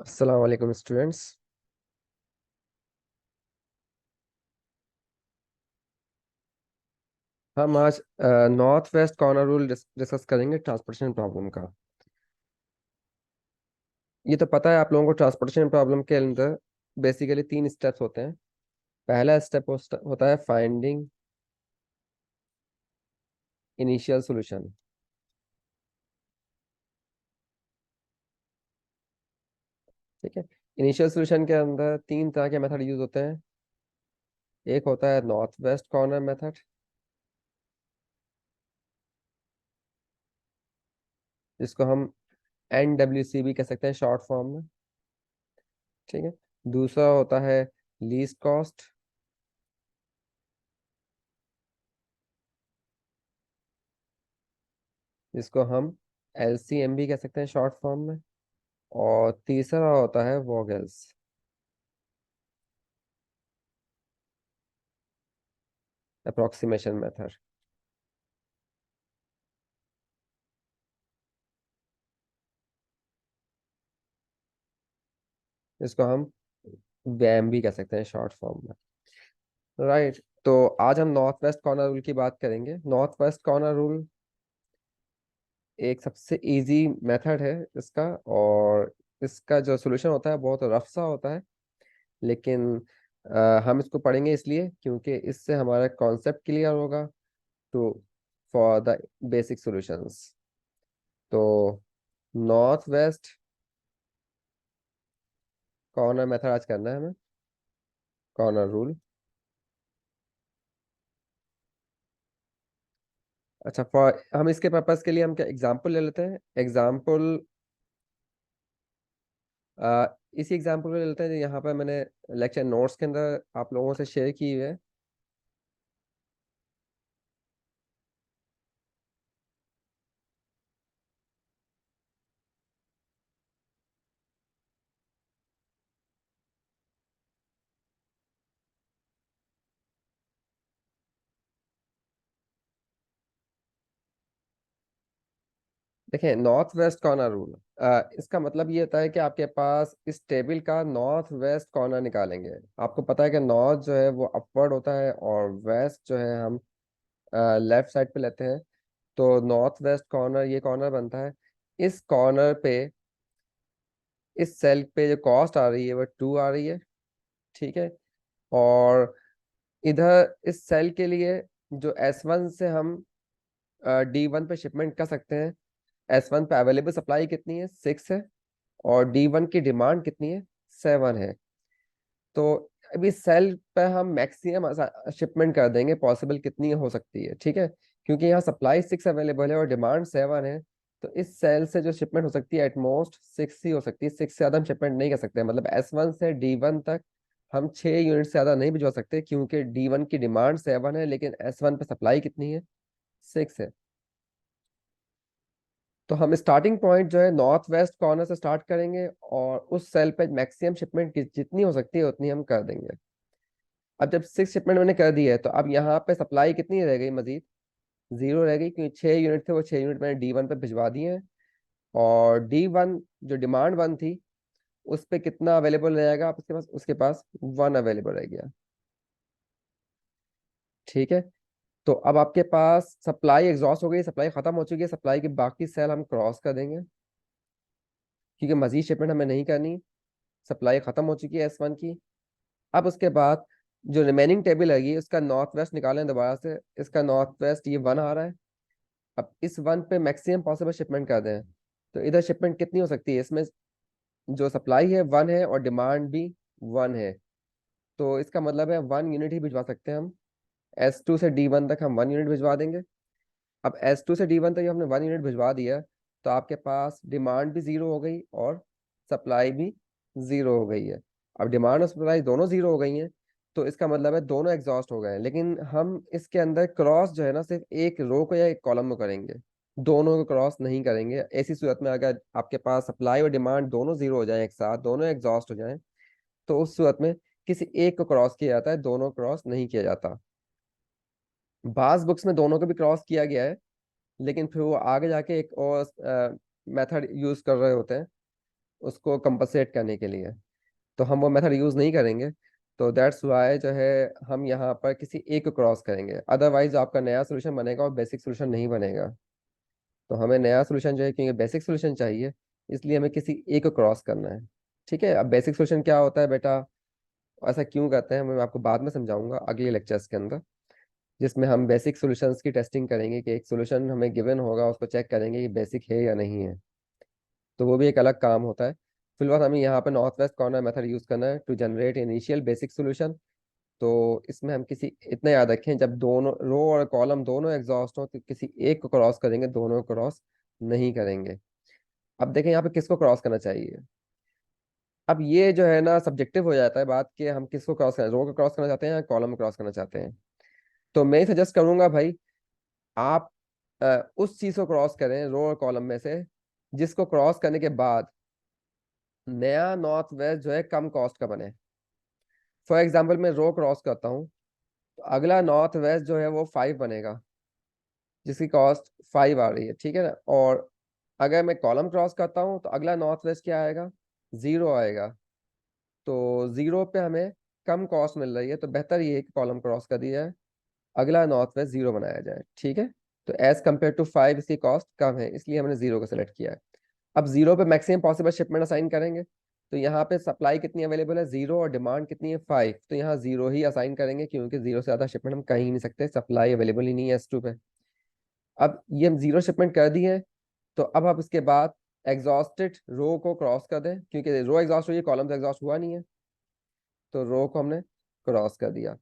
अस्सलाम वालेकुम स्टूडेंट्स। हम आज north west corner rule discuss करेंगे ट्रांसपोर्टेशन प्रॉब्लम का। ये तो पता है आप लोगों को, ट्रांसपोर्टेशन प्रॉब्लम के अंदर बेसिकली 3 स्टेप्स होते हैं। पहला स्टेप होता है फाइंडिंग इनिशियल सॉल्यूशन। ठीक है। इनिशियल सॉल्यूशन के अंदर 3 तरह के मेथड यूज होते हैं। एक होता है नॉर्थ वेस्ट कॉर्नर मेथड, जिसको हम NWC भी कह सकते हैं शॉर्ट फॉर्म में। ठीक है। दूसरा होता है लीस्ट कॉस्ट, जिसको हम LCM भी कह सकते हैं शॉर्ट फॉर्म में। और तीसरा होता है वोगल्स अप्रोक्सीमेशन मेथड, जिसको हम वैम भी कह सकते हैं शॉर्ट फॉर्म में। राइट। तो आज हम नॉर्थ वेस्ट कॉर्नर रूल की बात करेंगे। नॉर्थ वेस्ट कॉर्नर रूल एक सबसे इजी मेथड है इसका, और इसका जो सोल्यूशन होता है बहुत रफ सा होता है। लेकिन हम इसको पढ़ेंगे इसलिए क्योंकि इससे हमारा कॉन्सेप्ट क्लियर होगा to for the basic solutions. तो नॉर्थ वेस्ट कॉर्नर मेथड आज करना है हमें, कॉर्नर रूल। अच्छा, फॉर हम इसके पर्पस के लिए हम क्या एग्जांपल ले लेते हैं। एग्जांपल इसी एग्जांपल को ले लेते हैं जो यहाँ पर मैंने लेक्चर नोट्स के अंदर आप लोगों से शेयर की हुई है। देखिए, नॉर्थ वेस्ट कॉर्नर रूल, इसका मतलब ये होता है कि आपके पास इस टेबल का नॉर्थ वेस्ट कॉर्नर निकालेंगे। आपको पता है कि नॉर्थ जो है वो अपवर्ड होता है और वेस्ट जो है हम लेफ्ट साइड पे लेते हैं। तो नॉर्थ वेस्ट कॉर्नर ये कॉर्नर बनता है। इस कॉर्नर पे, इस सेल पे जो कॉस्ट आ रही है वो 2 आ रही है। ठीक है। और इधर इस सेल के लिए जो S1 से हम D1 पे शिपमेंट कर सकते हैं। S1 पे अवेलेबल सप्लाई कितनी है, 6 है। और D1 की डिमांड कितनी है, 7 है। तो अभी सेल पे हम मैक्सिमम शिपमेंट कर देंगे, पॉसिबल कितनी हो सकती है। ठीक है। क्योंकि यहाँ सप्लाई 6 अवेलेबल है और डिमांड 7 है, तो इस सेल से जो शिपमेंट हो सकती है एटमोस्ट 6 ही हो सकती है। 6 से ज्यादा हम शिपमेंट नहीं कर सकते। मतलब S1 से D1 तक हम 6 यूनिट से ज्यादा नहीं भिजवा सकते, क्योंकि D1 की डिमांड 7 है लेकिन S1 पे सप्लाई कितनी है, 6 है। तो हम स्टार्टिंग पॉइंट जो है नॉर्थ वेस्ट कॉर्नर से स्टार्ट करेंगे और उस सेल पे मैक्सिमम शिपमेंट जितनी हो सकती है उतनी हम कर देंगे। अब जब 6 शिपमेंट मैंने कर दी है तो अब यहाँ पे सप्लाई कितनी रह गई, मजीद 0 रह गई, क्योंकि 6 यूनिट थे, वो 6 यूनिट मैंने D1 पे भिजवा दिए हैं। और D1 जो डिमांड 1 थी, उस पे कितना अवेलेबल रहेगा आप उसके पास 1 अवेलेबल रह गया। ठीक है। तो अब आपके पास सप्लाई एग्जॉस्ट हो गई, सप्लाई खत्म हो चुकी है। सप्लाई की बाकी सेल हम क्रॉस कर देंगे, क्योंकि मजीद शिपमेंट हमें नहीं करनी। सप्लाई खत्म हो चुकी है S1 की। अब उसके बाद जो रिमेनिंग टेबल है उसका नॉर्थ वेस्ट निकालें दोबारा से। इसका नॉर्थ वेस्ट ये 1 आ रहा है। अब इस 1 पे मैक्सिमम पॉसिबल शिपमेंट कर दें। तो इधर शिपमेंट कितनी हो सकती है, इसमें जो सप्लाई है 1 है और डिमांड भी 1 है। तो इसका मतलब है 1 यूनिट ही भिजवा सकते हैं हम। S2 से D1 तक हम 1 यूनिट भिजवा देंगे। अब S2 से D1 तक हमने 1 यूनिट भिजवा दिया, तो आपके पास डिमांड भी 0 हो गई और सप्लाई भी 0 हो गई है। अब डिमांड और सप्लाई दोनों 0 हो गई हैं, तो इसका मतलब है दोनों एग्जॉस्ट हो गए हैं। लेकिन हम इसके अंदर क्रॉस जो है ना, सिर्फ एक रो को या एक कॉलम को करेंगे, दोनों को क्रॉस नहीं करेंगे। ऐसी सूरत में अगर आपके पास सप्लाई और डिमांड दोनों 0 हो जाए, एक साथ दोनों एग्जॉस्ट हो जाए, तो उस सूरत में किसी एक को क्रॉस किया जाता है, दोनों क्रॉस नहीं किया जाता। बाज बुक्स में दोनों को भी क्रॉस किया गया है, लेकिन फिर वो आगे जाके एक और मेथड यूज कर रहे होते हैं। उसको कंपनसेट करने के लिए, तो हम वो मेथड यूज नहीं करेंगे। तो दैट्स वाई जो है हम यहाँ पर किसी एक को क्रॉस करेंगे, अदरवाइज आपका नया सोल्यूशन बनेगा और बेसिक सोल्यूशन नहीं बनेगा। तो हमें नया सोल्यूशन जो है, क्योंकि बेसिक सोल्यूशन चाहिए, इसलिए हमें किसी एक को क्रॉस करना है। ठीक है, अब बेसिक सोल्यूशन क्या होता है बेटा, ऐसा क्यों करते हैं मैं आपको बाद में समझाऊंगा अगले लेक्चर्स के अंदर, जिसमें हम बेसिक सॉल्यूशंस की टेस्टिंग करेंगे कि एक सॉल्यूशन हमें गिवन होगा, उसको चेक करेंगे कि बेसिक है या नहीं है। तो वो भी एक अलग काम होता है। फिलहाल हमें यहाँ पे north west corner method use करना है to generate initial basic solution. तो इसमें हम किसी इतना याद रखें, जब दोनों रो और कॉलम दोनों एग्जॉस्ट हो तो किसी एक को क्रॉस करेंगे, दोनों को क्रॉस नहीं करेंगे। अब देखें यहाँ पे किसको क्रॉस करना चाहिए। अब ये जो है ना सब्जेक्टिव हो जाता है बात कि हम किसको क्रॉस करना, रो को क्रॉस करना चाहते हैं या कॉलम को क्रॉस करना चाहते हैं। तो मैं सजेस्ट करूंगा भाई, आप उस चीज को क्रॉस करें रो और कॉलम में से जिसको क्रॉस करने के बाद नया नॉर्थ वेस्ट जो है कम कॉस्ट का बने। फॉर एग्जाम्पल मैं रो क्रॉस करता हूँ, तो अगला नॉर्थ वेस्ट जो है वो 5 बनेगा, जिसकी कॉस्ट 5 आ रही है, ठीक है ना। और अगर मैं कॉलम क्रॉस करता हूँ तो अगला नॉर्थ वेस्ट क्या आएगा, 0 आएगा। तो 0 पे हमें कम कॉस्ट मिल रही है, तो बेहतर ये है कि कॉलम क्रॉस कर दिया जाए, अगला नॉर्थ वेस्ट 0 बनाया जाए। ठीक है, तो एज कम्पेयर टू 5 इसकी कॉस्ट कम है, इसलिए हमने 0 को सिलेक्ट किया है। अब 0 पे मैक्सिमम पॉसिबल शिपमेंट असाइन करेंगे। तो यहाँ पे सप्लाई कितनी अवेलेबल है, 0, और डिमांड कितनी है 5, तो यहाँ 0 ही असाइन करेंगे, क्योंकि 0 से ज़्यादा शिपमेंट हम कहीं नहीं सकते, सप्लाई अवेलेबल ही नहीं है S2 पे। अब ये हम 0 शिपमेंट कर दिए हैं, तो अब आप इसके बाद एग्जॉस्टेड रो को क्रॉस कर दें, क्योंकि रो एग्जॉस्ट हुई है, कॉलम तो एग्जॉस्ट हुआ नहीं है, तो रो को हमने क्रॉस कर दिया।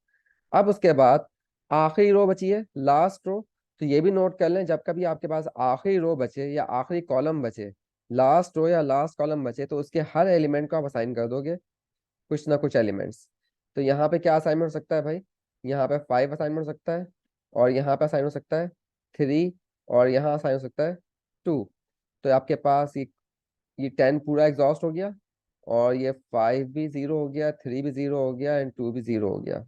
अब उसके बाद आखिरी रो बची है, लास्ट रो। तो ये भी नोट कर लें, जब कभी आपके पास आखिरी रो बचे या आखिरी कॉलम बचे, लास्ट रो या लास्ट कॉलम बचे, तो उसके हर एलिमेंट को आप असाइन कर दोगे कुछ ना कुछ एलिमेंट्स। तो यहाँ पे क्या असाइनमेंट हो सकता है भाई, यहाँ पे 5 असाइनमेंट हो सकता है, और यहाँ पे असाइन हो सकता है 3, और यहाँ असाइन हो सकता है 2। तो आपके पास ये 10 पूरा एग्जॉस्ट हो गया, और ये 5 भी 0 हो गया, 3 भी 0 हो गया, एंड 2 भी 0 हो गया।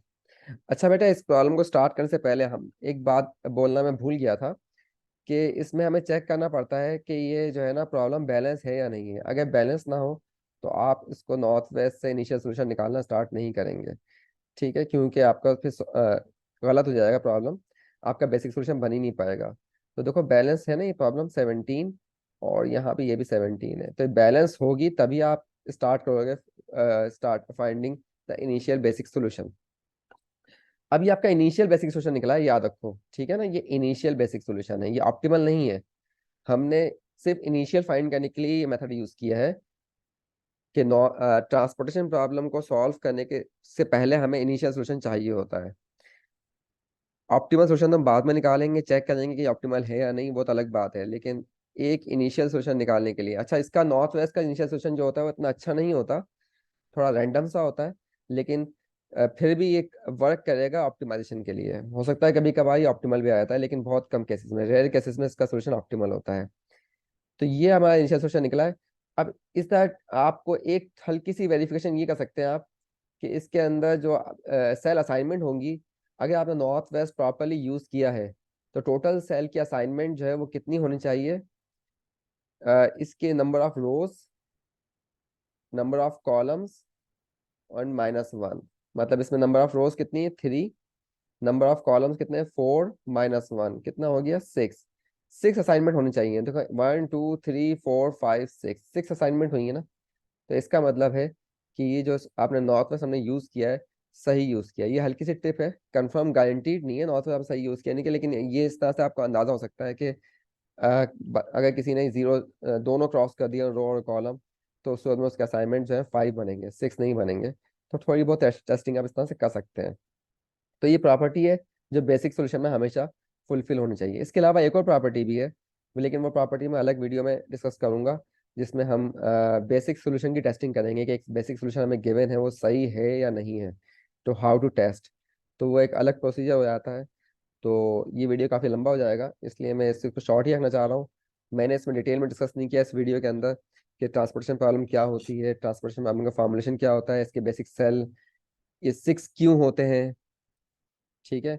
अच्छा बेटा, इस प्रॉब्लम को स्टार्ट करने से पहले हम एक बात बोलना मैं भूल गया था, कि इसमें हमें चेक करना पड़ता है कि ये जो है ना प्रॉब्लम बैलेंस है या नहीं है। अगर बैलेंस ना हो तो आप इसको नॉर्थ वेस्ट से इनिशियल सोल्यूशन निकालना स्टार्ट नहीं करेंगे। ठीक है, क्योंकि आपका फिर गलत हो जाएगा प्रॉब्लम, आपका बेसिक सोल्यूशन बन ही नहीं पाएगा। तो देखो बैलेंस है ना, ये प्रॉब्लम 17, और यहाँ पे ये भी 17 है, तो बैलेंस होगी तभी आप स्टार्ट करोगे, start finding the initial basic solution. अब ये आपका इनिशियल बेसिक सोल्यूशन निकला है, याद रखो, ठीक है ना, ये इनिशियल बेसिक सोल्यूशन है, ये ऑप्टिमल नहीं है। हमने सिर्फ इनिशियल फाइंड करने के लिए ये मेथड यूज किया है कि ट्रांसपोर्टेशन प्रॉब्लम को सॉल्व करने के से पहले हमें इनिशियल सोल्यूशन चाहिए होता है। ऑप्टिमल सोल्यूशन तो हम बाद में निकालेंगे, चेक करेंगे कि ऑप्टिमल है या नहीं, वो तो अलग बात है, लेकिन एक इनिशियल सोल्यूशन निकालने के लिए, अच्छा इसका नॉर्थ वेस्ट का इनिशियल सोल्यूशन जो होता है वो इतना अच्छा नहीं होता, थोड़ा रैंडम सा होता है, लेकिन फिर भी एक वर्क करेगा ऑप्टिमाइजेशन के लिए। हो सकता है कभी कभार ये ऑप्टिमल भी आ जाता है, लेकिन बहुत कम केसेस में, रेयर केसेस में इसका सोल्यूशन ऑप्टिमल होता है। तो ये हमारा इनिशियल सोल्यूशन निकला है। अब इस तरह आपको एक हल्की सी वेरिफिकेशन ये कर सकते हैं आप, कि इसके अंदर जो सेल असाइनमेंट होंगी, अगर आपने नॉर्थ वेस्ट प्रॉपरली यूज किया है, तो टोटल सेल की असाइनमेंट जो है वो कितनी होनी चाहिए, इसके number of rose, number of columns, और -1। मतलब इसमें नंबर ऑफ रोज कितनी है 3, नंबर ऑफ कॉलम्स कितने हैं 4, -1 कितना हो गया 6। 6 असाइनमेंट होनी चाहिए, देखो 1 2 3 4 5 6 असाइनमेंट हुई है ना। तो इसका मतलब है कि ये जो आपने नॉर्थ वेस्ट हमने यूज किया है, सही यूज किया है। ये हल्की सी टिप है, कंफर्म गारंटीड नहीं है नॉर्थ वेस्ट आप सही यूज किया नहीं किया, लेकिन ये इस तरह से आपको अंदाजा हो सकता है कि अगर किसी ने 0 दोनों क्रॉस कर दिया रो और कॉलम, तो उसके बाद में उसके असाइनमेंट जो है 5 बनेंगे, 6 नहीं बनेंगे। तो थोड़ी बहुत टेस्टिंग आप इस तरह से कर सकते हैं। तो ये प्रॉपर्टी है जो बेसिक सोल्यूशन में हमेशा फुलफिल होनी चाहिए। इसके अलावा एक और प्रॉपर्टी भी है, लेकिन वो प्रॉपर्टी मैं अलग वीडियो में डिस्कस करूंगा, जिसमें हम बेसिक सोल्यूशन की टेस्टिंग करेंगे कि एक बेसिक सोल्यूशन हमें गिवन है वो सही है या नहीं है, तो हाउ टू टेस्ट। तो वो एक अलग प्रोसीजर हो जाता है। तो ये वीडियो काफ़ी लंबा हो जाएगा, इसलिए मैं इसको शॉर्ट ही रखना चाह रहा हूँ। मैंने इसमें डिटेल में डिस्कस नहीं किया इस वीडियो के अंदर कि ट्रांसपोर्टेशन प्रॉब्लम क्या होती है, ट्रांसपोर्टेशन प्रॉब्लम का फॉर्मुलेशन क्या होता है, इसके बेसिक सेल ये 6 क्यों होते हैं, ठीक है,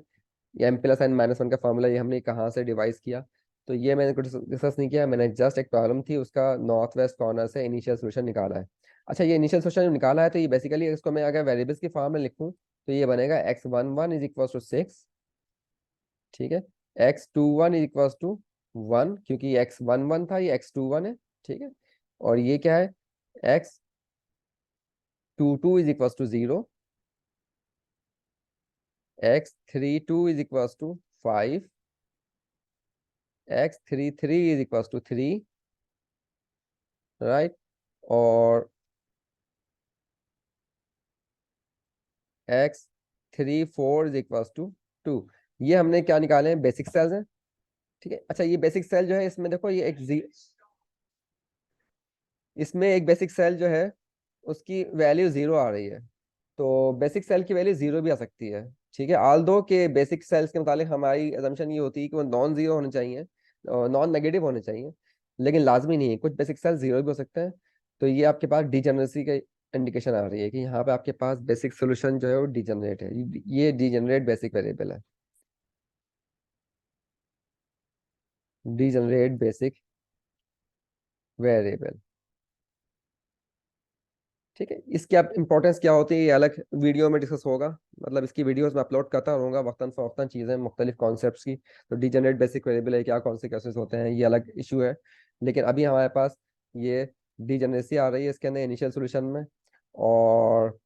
ये M+N-1 का फॉर्मूला ये हमने कहाँ से डिवाइस किया। तो ये मैंने कुछ डिस्कस नहीं किया, मैंने जस्ट एक प्रॉब्लम थी उसका नॉर्थ वेस्ट कॉर्नर से इनिशियल सोल्यूशन निकाला है। अच्छा, ये इनिशियल सोल्यूशन निकाला है तो ये बेसिकली इसको मैं अगर वेरिएबल्स की फॉर्म में लिखूं तो ये बनेगा x11 इज इक्वल टू 6, ठीक है, x21 इज इक्वल टू 1 क्योंकि x11 था, ये x21 है, ठीक है, और ये क्या है, x22 is equal to 0, x32 is equal to 5, x33 is equal to 3, right, और x34 इज इक्वल टू 2। ये हमने क्या निकाले हैं, बेसिक सेल्स हैं, ठीक है। अच्छा, ये बेसिक सेल जो है इसमें देखो ये इसमें एक बेसिक सेल जो है उसकी वैल्यू 0 आ रही है, तो बेसिक सेल की वैल्यू 0 भी आ सकती है, ठीक है। ऑल दो के बेसिक सेल्स के मुतालिक हमारी अजम्पशन ये होती है कि वो नॉन जीरो होने चाहिए, नॉन नेगेटिव होने चाहिए, लेकिन लाजमी नहीं है, कुछ बेसिक सेल 0 भी हो सकते हैं। तो ये आपके पास डिजेनरेसी का इंडिकेशन आ रही है कि यहाँ पे आपके पास बेसिक सोल्यूशन जो है वो डिजेनरेट है, ये डिजेनरेट बेसिक वेरिएबल है, डिजेनरेट बेसिक वेरिएबल, ठीक है। इसकी अब इंपॉर्टेंस क्या होती है ये अलग वीडियो में डिस्कस होगा, मतलब इसकी वीडियोस में अपलोड करता रहूंगा वक्तन फवक्तन चीज़ें मुख्तलिफ कॉन्सेप्ट्स की। तो डिजेनरेट बेसिक वेरिएबल है क्या, कॉन्सिक्वेंसेस होते हैं, ये अलग इशू है, लेकिन अभी हमारे पास ये डिजेनरेसी आ रही है इसके अंदर इनिशियल सोल्यूशन में, और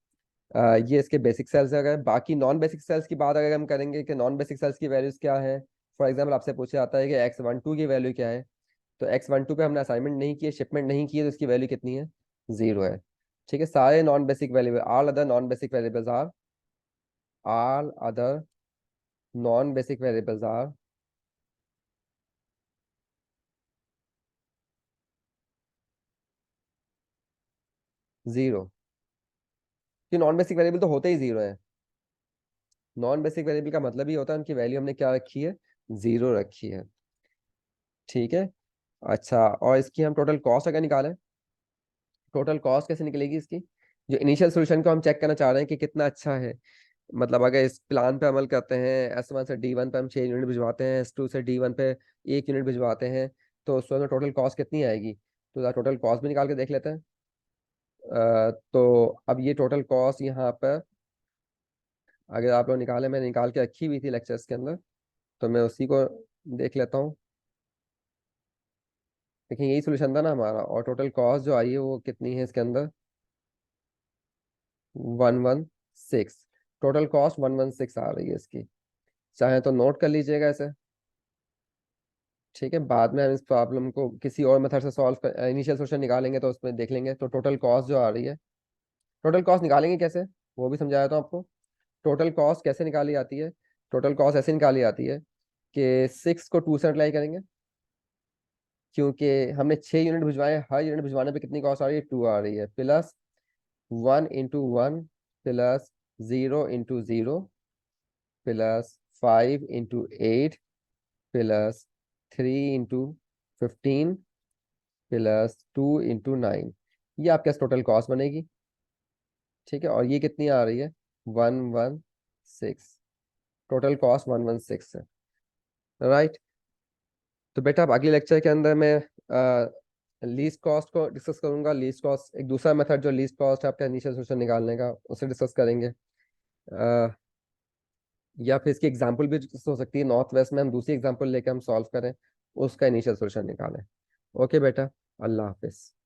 ये इसके बेसिक सेल्स है। अगर बाकी नॉन बेसिक सेल्स की बात अगर हम करेंगे कि नॉन बेसिक सेल्स की वैल्यूज क्या है, फॉर एग्जाम्पल आपसे पूछा जाता है कि x12 की वैल्यू क्या है, तो x12 पे हमने असाइनमेंट नहीं किए, शिपमेंट नहीं किए, तो इसकी वैल्यू कितनी है, 0 है, ठीक है। सारे non basic variable, all other non basic variables are, all other non basic variables are 0, कि नॉन बेसिक वेरिएबल तो होते ही 0 है, नॉन बेसिक वेरिएबल का मतलब ही होता है उनकी वैल्यू हमने क्या रखी है, 0 रखी है, ठीक है। अच्छा, और इसकी हम टोटल कॉस्ट अगर निकालें, टोटल कॉस्ट कैसे निकलेगी इसकी, जो इनिशियल सोल्यूशन को हम चेक करना चाह रहे हैं कि कितना अच्छा है, मतलब अगर इस प्लान पे अमल करते हैं, S1 से D1 पे हम 6 यूनिट भिजवाते हैं, S2 से D1 पे 1 यूनिट भिजवाते हैं, तो उस वक्त टोटल कॉस्ट कितनी आएगी, तो टोटल कॉस्ट भी निकाल के देख लेते हैं। तो अब ये टोटल कॉस्ट यहाँ पर अगर आप लोग निकालें, मैंने निकाल के रखी हुई थी लेक्चर्स के अंदर, तो मैं उसी को देख लेता हूँ। देखिए यही सोल्यूशन था ना हमारा, और टोटल कॉस्ट जो आई है वो कितनी है इसके अंदर, 116, टोटल कॉस्ट 116 आ रही है इसकी, चाहे तो नोट कर लीजिएगा इसे, ठीक है। बाद में हम इस प्रॉब्लम को किसी और मेथड से सॉल्व कर इनिशियल सोल्यूशन निकालेंगे तो उसमें देख लेंगे। तो टोटल कॉस्ट जो आ रही है, टोटल कॉस्ट निकालेंगे कैसे, वो भी समझाया था आपको। टोटल कॉस्ट कैसे निकाली जाती है, टोटल कॉस्ट ऐसे निकाली जाती है कि 6 को 2 से मल्टीप्लाई करेंगे, क्योंकि हमने 6 यूनिट भिजवाए, हर यूनिट भिजवाने पे कितनी कॉस्ट आ रही है, 2 आ रही है, plus 1 × 1 plus 0 × 0 plus 5 × 8 plus 3 × 15 plus 2 × 9, ये आपके पास टोटल कॉस्ट बनेगी, ठीक है। और ये कितनी आ रही है, 116, टोटल कॉस्ट 116 है, राइट। तो बेटा अब अगले लेक्चर के अंदर मैं लीस्ट कॉस्ट को डिस्कस करूंगा, लीस्ट कॉस्ट एक दूसरा मेथड जो लीस्ट कॉस्ट है आपका इनिशियल सोल्यूशन निकालने का, उसे डिस्कस करेंगे। अ, या फिर इसकी एग्जांपल भी हो सकती है, नॉर्थ वेस्ट में हम दूसरी एग्जांपल लेके हम सॉल्व करें, उसका इनिशियल सोल्यूशन निकालें। ओके बेटा, अल्लाह हाफिज।